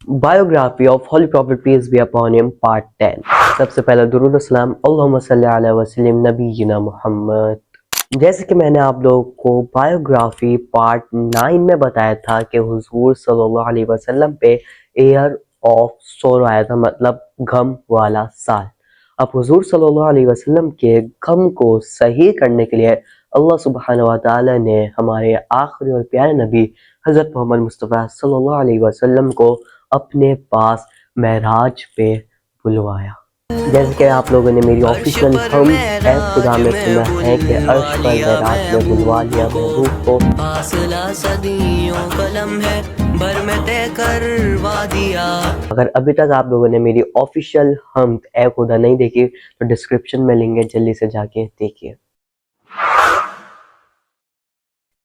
Biography of Holy Prophet peace be upon him part 10. सबसे पहला दुरूद अस्सलाम अल्लाहुम्मा सल्ली अला वसल्लम नबीना मुहम्मद। जैसे कि मैंने आप लोगों को बायोग्राफी पार्ट 9 में बताया था कि हुजूर सल्लल्लाहु अलैहि वसल्लम पे ईयर ऑफ सोरो आया था, मतलब गम वाला साल। अब हुजूर सल्लल्लाहु अलैहि वसल्लम के गम को सही करने के लिए अल्लाह सुब्हानहू व तआला ने हमारे आखिरी और प्यारे नबी हज़रत मोहम्मद मुस्तफ़ा सल्लल्लाहु अलैहि वसल्लम को अपने पास महराज पे बुलवाया। जैसे कि आप लोगों ने मेरी ऑफिशियल हम ऐ खुदा में सुना है कि अर्श पर महराज में बुलवा लिया महबूब को। फासला सदियों कलम है भर में तय करवा दिया। अगर अभी तक आप लोगों ने मेरी ऑफिशियल हम ऐ खुदा नहीं देखी तो डिस्क्रिप्शन में लिंक है, जल्दी से जाके देखिए।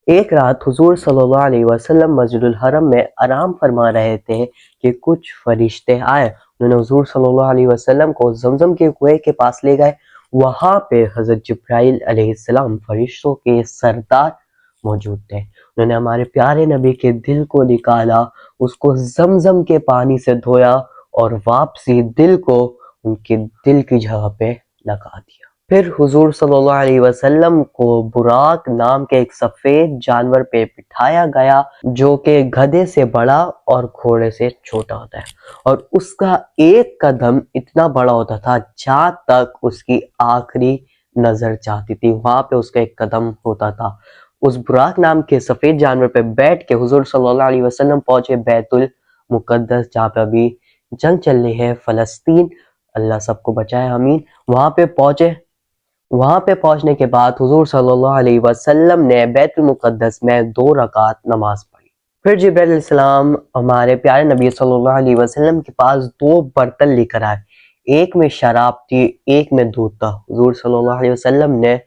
एक रात हुजूर सल्लल्लाहु अलैहि वसल्लम मस्जिदुल हरम में आराम फरमा रहे थे कि कुछ फरिश्ते आए। उन्होंने हुजूर सल्लल्लाहु अलैहि वसल्लम को जमजम के कुएं के पास ले गए। वहां पे हजरत जिब्राइल अलैहिस्सलाम फरिश्तों के सरदार मौजूद थे। उन्होंने हमारे प्यारे नबी के दिल को निकाला, उसको जमजम के पानी से धोया और वापसी दिल को उनके दिल की जगह पे लगा दिया। फिर हुजूर सल्लल्लाहु अलैहि वसल्लम को बुराक नाम के एक सफेद जानवर पे बिठाया गया, जो कि गधे से बड़ा और घोड़े से छोटा होता है, और उसका एक कदम इतना बड़ा होता था जहां तक उसकी आखिरी नजर जाती थी, वहां पे उसका एक कदम होता था। उस बुराक नाम के सफेद जानवर पे बैठ के हुजूर सल्लल्लाहु अलैहि वसल्लम पहुंचे बैतुल मुकद्दस, जहाँ पे अभी जंग चल रही है फलस्तीन, अल्लाह सबको बचाए आमीन। वहां पे पहुंचने के बाद हुजूर सल्लल्लाहु अलैहि वसल्लम ने बैतुल मुकद्दस में 2 रकात नमाज पढ़ी। फिर जिब्राइल अलैहिस्सलाम हमारे प्यारे नबी सल्लल्लाहु अलैहि वसल्लम के पास 2 बर्तन लेकर आए। एक में शराब थी, एक में दूध था। हुजूर सल्लल्लाहु अलैहि वसल्लम ने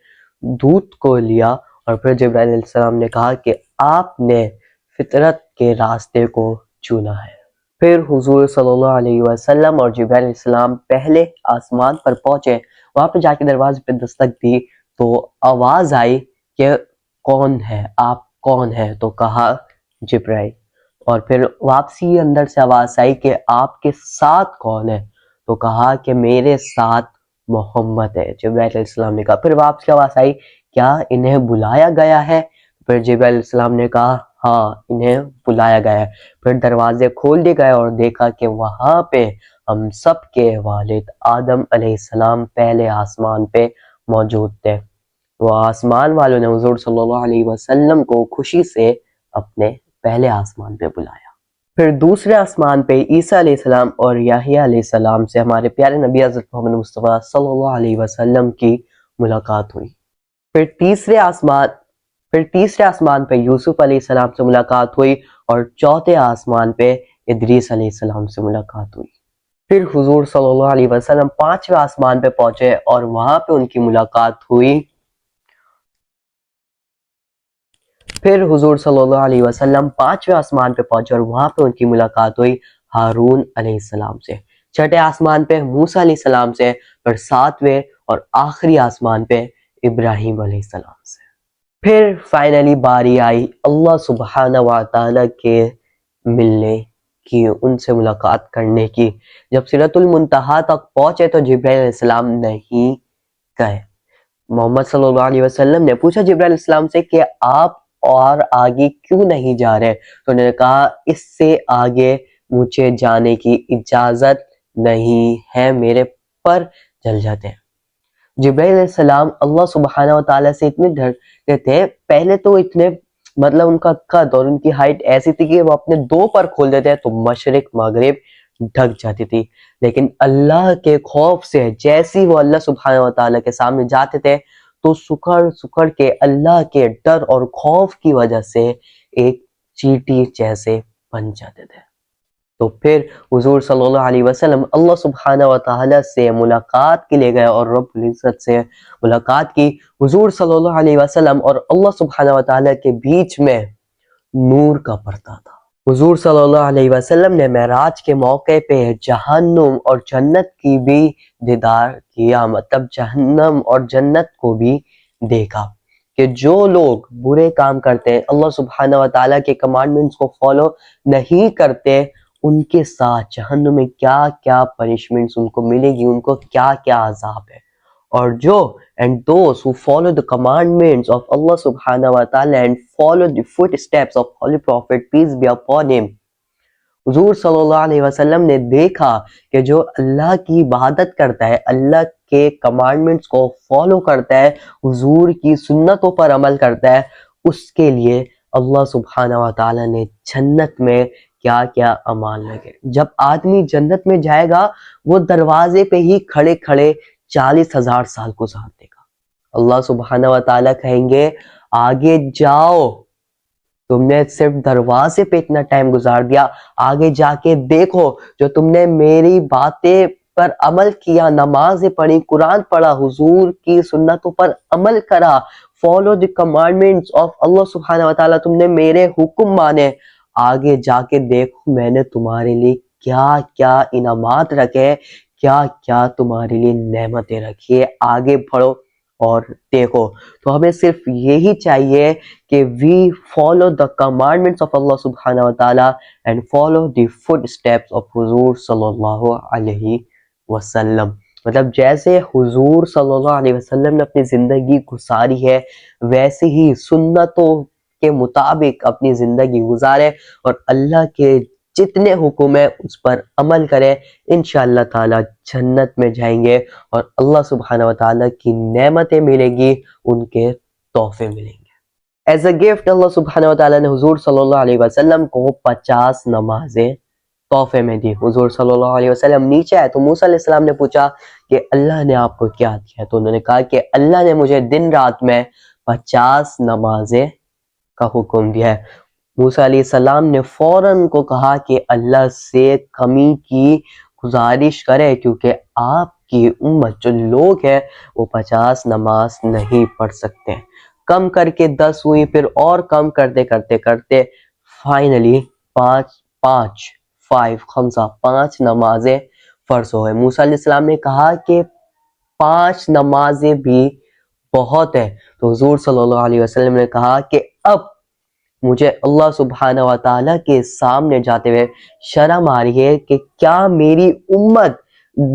दूध को लिया और फिर जिब्राइल अलैहिस्सलाम ने कहा कि आपने फितरत के रास्ते को चुना है। फिर हुजूर सल्लल्लाहु अलैहि वसल्लम और जिब्राइल अलैहिस्सलाम पहले आसमान पर पहुंचे। वहां पे जाके दरवाजे पे दस्तक दी तो आवाज आई कि कौन है, आप कौन है? तो कहा जिब्राइल। और फिर वापसी अंदर से आवाज आई कि आपके साथ कौन है? तो कहा कि मेरे साथ मोहम्मद है। जिब्राइल अलैहिस्सलाम ने कहा। फिर वापसी आवाज आई, क्या इन्हें बुलाया गया है? फिर जिब्राइल अलैहिस्सलाम ने कहा, हाँ इन्हें बुलाया गया है। फिर दरवाजे खोल दिए गए और देखा कि वहां पे हम सब के वालिद आदम अलैहिस्सलाम पहले आसमान पे मौजूद थे। वो आसमान वालों ने हुजूर सल्लल्लाहु अलैहि वसल्लम को खुशी से अपने पहले आसमान पे बुलाया। फिर दूसरे आसमान पे ईसा अलैहिस्सलाम और याहिया अलैहिस्सलाम से हमारे प्यारे नबी हज़रत मोहम्मद मुस्तफ़ा सल्लल्लाहु अलैहि वसल्लम की मुलाकात हुई। फिर तीसरे आसमान पे यूसुफ अलैहिस्सलाम से मुलाकात हुई और चौथे आसमान पे इदरीस अलैहिस्सलाम से मुलाकात हुई। फिर हुजूर सल्लल्लाहु अलैहि वसल्लम 5वें आसमान पे पहुंचे और वहां पे उनकी मुलाकात हुई। फिर हुजूर सल्लल्लाहु अलैहि वसल्लम 5वें आसमान पे पहुंचे और वहां पे उनकी मुलाकात हुई हारून अलैहिस्सलाम से। छठे आसमान पे मूसा अलैहिस्सलाम से। फिर 7वें और आखिरी आसमान पे इब्राहिम अलैहिस्सलाम से। फिर फाइनली बारी आई अल्लाह सुब्हाना व तआला के मिलने की, उनसे मुलाकात करने की। जब सिदरतुल मुंतहा तक पहुंचे तो जिब्राइल अलैहिस्सलाम नहीं गए। मोहम्मद सल्लल्लाहु अलैहि वसल्लम ने पूछा जिब्राइल अलैहिस्सलाम से कि आप और आगे क्यों नहीं जा रहे? तो उन्होंने कहा, इससे आगे मुझे जाने की इजाजत नहीं है, मेरे पर जल जाते हैं। जिब्राइल अलैहिस्सलाम अल्लाह सुब्हानहू व तआला से इतने डरते थे, पहले तो इतने मतलब उनका कद और उनकी हाइट ऐसी थी कि वो अपने 2 पर खोल देते हैं तो मशरिक मगरिब ढक जाती थी। लेकिन अल्लाह के खौफ से जैसे ही वो अल्लाह सुब्हानहू व तआला के सामने जाते थे तो सुखड़ के अल्लाह के डर और खौफ की वजह से एक चींटी जैसे बन जाते थे। तो फिर हुजूर सल्लल्लाहु अलैहि वसल्लम अल्लाह सुब्हानहू व तआला से मुलाकात के लिए गए और रब्बुल इज्जत से मुलाकात की। हुजूर सल्लल्लाहु अलैहि वसल्लम और अल्लाह सुब्हानहू व तआला के बीच में नूर का पर्दा था। हुजूर सल्लल्लाहु अलैहि वसल्लम ने मेराज के मौके पे जहन्नुम और जन्नत की भी दीदार किया, मतलब जहन्नम और जन्नत को भी देखा कि जो लोग बुरे काम करते हैं, अल्लाह सुब्हानहू व तआला के कमांडमेंट्स को फॉलो नहीं करते, ان کے ساتھ جہنم میں کیا کیا پنشمنٹس ان کو ملے گی, ان کو کیا کیا عذاب ہے. اور جو and those who follow the commandments of Allah subhanahu wa ta'ala and follow the footsteps of Holy Prophet peace be upon him, حضور صلی اللہ علیہ وسلم نے دیکھا کہ جو اللہ کی عبادت کرتا ہے, اللہ کے کمانڈمنٹس کو فالو کرتا ہے, حضور کی سنتوں پر عمل کرتا ہے, اس کے لیے اللہ سبحانہ و تعالیٰ نے جنت میں کیا کیا امان لگے. جب آدمی جنت میں جائے گا وہ دروازے پہ ہی کھڑے کھڑے 40,000 سال گزار دے گا. اللہ سبحانہ و تعالیٰ کہیں گے آگے جاؤ, تم نے صرف دروازے پہ اتنا ٹائم گزار دیا, آگے جا کے دیکھو جو تم نے میری باتیں پر عمل کیا, نمازیں پڑھی, قرآن پڑھا, حضور کی سنتوں پر عمل کرا, فالو دی کمانڈمنٹس آف اللہ سبحانہ و تعالیٰ, تم نے میرے حکم مانے, آگے جا کے دیکھو میں نے تمہارے لیے کیا کیا انعامات رکھے, کیا کیا تمہارے لیے نعمتیں رکھی ہے, آگے بڑھو اور دیکھو. تو ہمیں صرف یہی چاہیے کہ we follow the commandments of Allah subhanahu wa ta'ala and follow the footsteps of حضور صلی اللہ علیہ وسلم. مطلب جیسے حضور صلی اللہ علیہ وسلم نے اپنی زندگی گزاری ہے ویسے ہی سنتوں کے مطابق اپنی زندگی گزارے اور اللہ کے جتنے حکم ہیں اس پر عمل کریں, انشاءاللہ تعالی جنت میں جائیں گے اور اللہ سبحانہ و تعالیٰ کی نعمتیں ملیں گی, ان کے تحفے ملیں گے. ایز اے گفٹ اللہ سبحانہ و تعالیٰ نے حضور صلی اللہ علیہ وسلم کو 50 نمازیں تحفے میں دی. حضور صلی اللہ علیہ وسلم نیچے آئے تو موسیٰ علیہ السلام نے پوچھا کہ اللہ نے آپ کو کیا دیا, تو انہوں نے کہا کہ اللہ نے مجھے دن رات میں 50 نمازیں کا حکم دیا ہے. موسیٰ علیہ السلام نے فوراً کو کہا کہ اللہ سے کمی کی گزارش کرے کیونکہ آپ کی امت جو لوگ ہیں وہ 50 نماز نہیں پڑھ سکتے. کم کر کے 10 ہوئی, پھر اور کم کرتے کرتے کرتے فائنلی 5 نمازیں فرض ہو گئے. موسیٰ علیہ السلام نے کہا کہ 5 نمازیں بھی بہت ہے, تو حضور صلی اللہ علیہ وسلم نے کہا کہ اب مجھے اللہ سبحانہ و تعالیٰ کے سامنے جاتے ہوئے شرم آ رہی ہے کہ کیا میری امت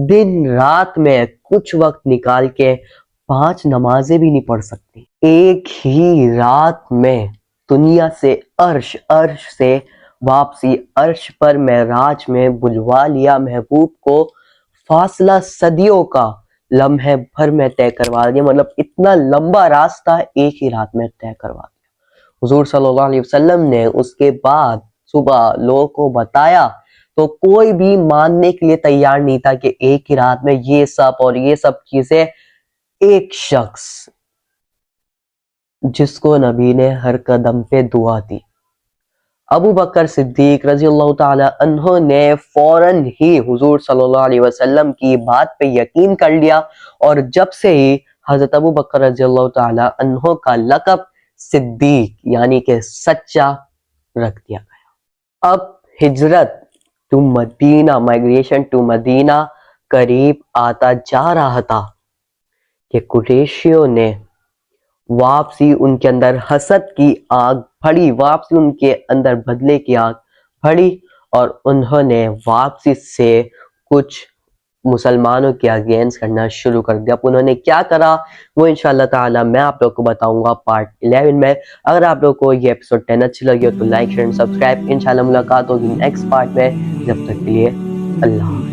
دن رات میں کچھ وقت نکال کے 5 نمازیں بھی نہیں پڑھ سکتی. ایک ہی رات میں دنیا سے عرش, عرش سے واپسی, عرش پر معراج میں بلوا لیا محبوب کو, فاصلہ صدیوں کا لمحے بھر میں طے کروا دیا. مطلب اتنا لمبا راستہ ایک ہی رات میں طے کروا دیا. حضور صلی اللہ علیہ وسلم نے اس کے بعد صبح لوگوں کو بتایا تو کوئی بھی ماننے کے لیے تیار نہیں تھا کہ ایک ہی رات میں یہ سب اور یہ سب چیزیں. ایک شخص جس کو نبی نے ہر قدم پہ دعا دی, ابو بکر صدیق رضی اللہ تعالی عنہ نے فوراً ہی حضور صلی اللہ علیہ وسلم کی بات پہ یقین کر لیا, اور جب سے ہی حضرت ابو بکر رضی اللہ تعالی عنہ کا لقب صدیق یعنی کہ سچا رکھ دیا گیا. اب ہجرت ٹو مدینہ, مائگریشن ٹو مدینہ قریب آتا جا رہا تھا کہ قریشیوں نے واپسی ان کے اندر حسد کی آگ پھڑی, واپسی ان کے اندر بدلے کی آگ پھڑی, اور انہوں نے واپسی سے کچھ مسلمانوں کے اگینسٹ کرنا شروع کر دیا. اب انہوں نے کیا کرا وہ انشاءاللہ تعالی میں آپ لوگ کو بتاؤں گا پارٹ 11 میں. اگر آپ لوگ کو یہ ایپیسوڈ 10 اچھی لگی ہو تو لائک شیئر سبسکرائب. انشاءاللہ ملاقات ہوگی نیکسٹ پارٹ میں, جب تک کے لیے اللہ حافظ.